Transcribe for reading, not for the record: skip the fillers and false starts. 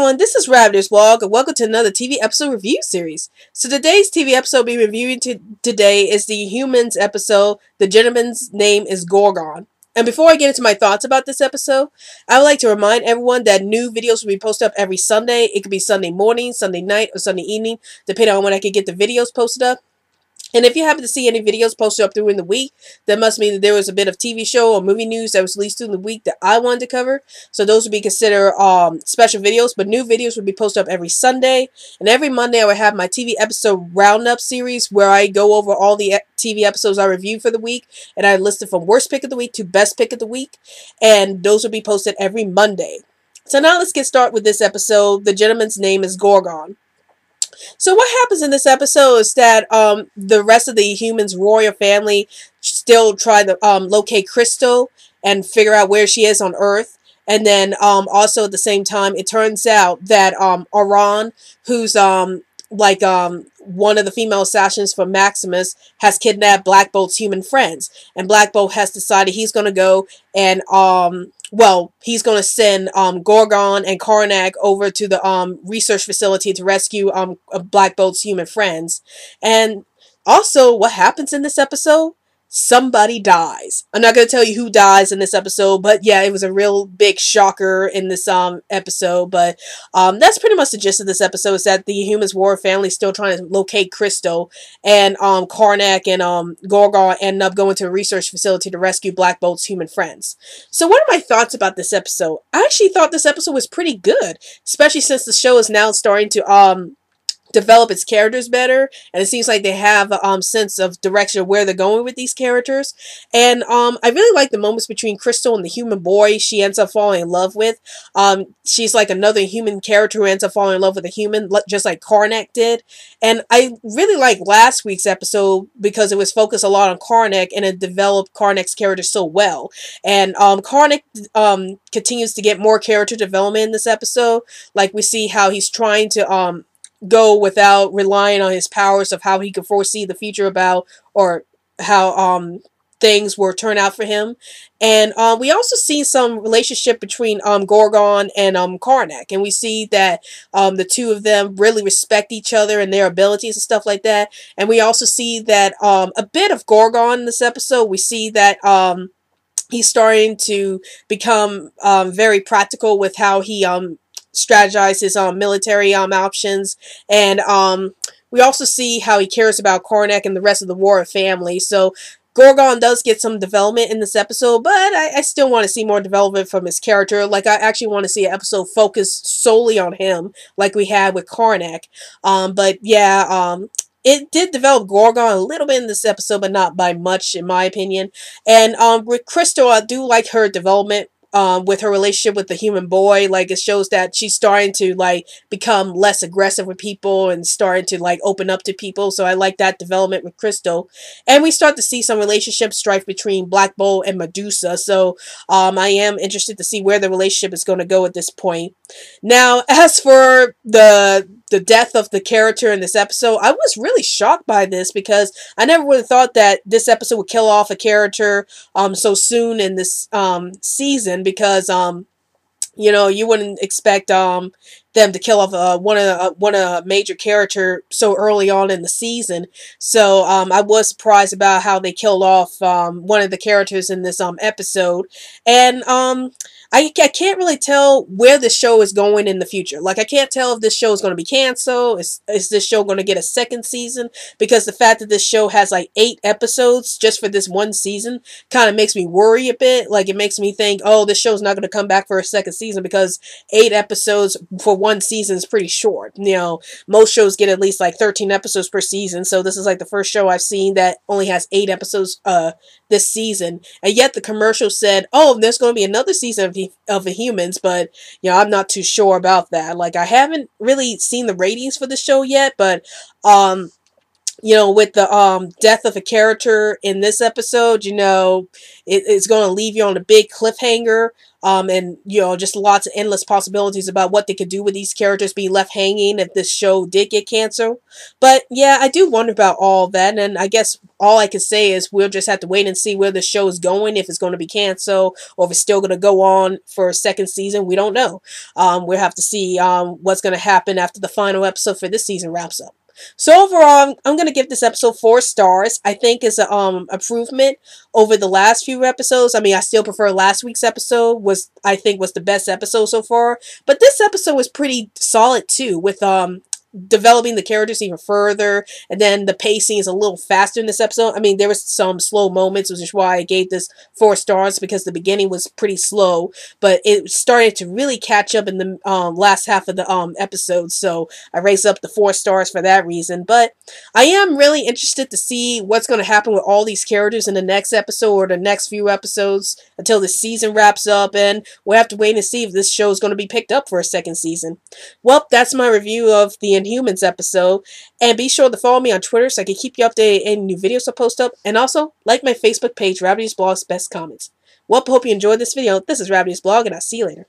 everyone, this is Rabbitearsblog, and welcome to another TV episode review series. So today's TV episode we'll be reviewing today is the Inhumans episode. The gentleman's name is Gorgon. And before I get into my thoughts about this episode, I would like to remind everyone that new videos will be posted up every Sunday. It could be Sunday morning, Sunday night, or Sunday evening, depending on when I can get the videos posted up. And if you happen to see any videos posted up during the week, that must mean that there was a bit of TV show or movie news that was released during the week that I wanted to cover. So those would be considered special videos, but new videos would be posted up every Sunday. And every Monday I would have my TV episode roundup series where I go over all the TV episodes I reviewed for the week. And I list it from worst pick of the week to best pick of the week. And those will be posted every Monday. So now let's get started with this episode. The gentleman's name is Gorgon. So what happens in this episode is that the rest of the humans' royal family still try to locate Crystal and figure out where she is on Earth. And then also at the same time, it turns out that Aran, who's one of the female assassins for Maximus, has kidnapped Black Bolt's human friends. And Black Bolt has decided he's going to go and he's going to send Gorgon and Karnak over to the research facility to rescue Black Bolt's human friends. And also, what happens in this episode? Somebody dies. I'm not going to tell you who dies in this episode, but yeah, it was a real big shocker in this episode. But that's pretty much the gist of this episode, is that the Humans War family is still trying to locate Crystal, and Karnak and Gorgon end up going to a research facility to rescue Black Bolt's human friends. So what are my thoughts about this episode? I actually thought this episode was pretty good, especially since the show is now starting to develop its characters better, and it seems like they have a sense of direction of where they're going with these characters. And I really like the moments between Crystal and the human boy she ends up falling in love with. She's like another human character who ends up falling in love with a human, just like Karnak did. And I really like last week's episode because it was focused a lot on Karnak, and it developed Karnak's character so well. And Karnak continues to get more character development in this episode. Like, we see how he's trying to go without relying on his powers of how he could foresee the future about, or how things will turn out for him. And we also see some relationship between Gorgon and Karnak, and we see that the two of them really respect each other and their abilities and stuff like that. And we also see that a bit of Gorgon in this episode. We see that he's starting to become very practical with how he strategize his military options. And we also see how he cares about Karnak and the rest of the War family. So Gorgon does get some development in this episode, but I still want to see more development from his character. Like, I actually want to see an episode focused solely on him, like we had with Karnak. But yeah, it did develop Gorgon a little bit in this episode, but not by much, in my opinion. And with Crystal, I do like her development with her relationship with the human boy. Like, it shows that she's starting to become less aggressive with people and starting to open up to people. So I like that development with Crystal. And we start to see some relationship strife between Black Bolt and Medusa. So I am interested to see where the relationship is going to go at this point. Now, as for the death of the character in this episode, I was really shocked by this, because I never would have thought that this episode would kill off a character so soon in this season, because you know, you wouldn't expect them to kill off one of a major character so early on in the season. So I was surprised about how they killed off one of the characters in this episode. And I can't really tell where the show is going in the future. Like, I can't tell if this show is going to be canceled. Is this show going to get a second season? Because the fact that this show has 8 episodes just for this one season kind of makes me worry a bit. Like, it makes me think, oh, this show's not going to come back for a second season, because 8 episodes for one season is pretty short. You know, most shows get at least 13 episodes per season. So this is the first show I've seen that only has 8 episodes this season. And yet the commercial said, oh, there's going to be another season of the Humans, but you know, I'm not too sure about that. Like, I haven't really seen the ratings for the show yet, but with the death of a character in this episode, it's going to leave you on a big cliffhanger. And just lots of endless possibilities about what they could do with these characters being left hanging if this show did get canceled. But yeah, I do wonder about all that, and I guess all I can say is we'll just have to wait and see where the show is going, if it's going to be canceled or if it's still going to go on for a second season. We don't know. We'll have to see what's going to happen after the final episode for this season wraps up. So overall, I'm going to give this episode 4 stars. I think it's an improvement over the last few episodes. I mean, I still prefer last week's episode, I think was the best episode so far. But this episode was pretty solid too, with developing the characters even further, and then the pacing is a little faster in this episode. I mean, there was some slow moments, which is why I gave this 4 stars, because the beginning was pretty slow, but it started to really catch up in the last half of the episode, so I raised up the 4 stars for that reason. But I am really interested to see what's going to happen with all these characters in the next episode or the next few episodes until the season wraps up, and we'll have to wait and see if this show is going to be picked up for a second season. Well, that's my review of the Inhumans episode, and be sure to follow me on Twitter so I can keep you updated on any new videos I post up, and also like my Facebook page, Rabbitearsblog's Best Comments. Well, I hope you enjoyed this video. This is Rabbitearsblog, and I'll see you later.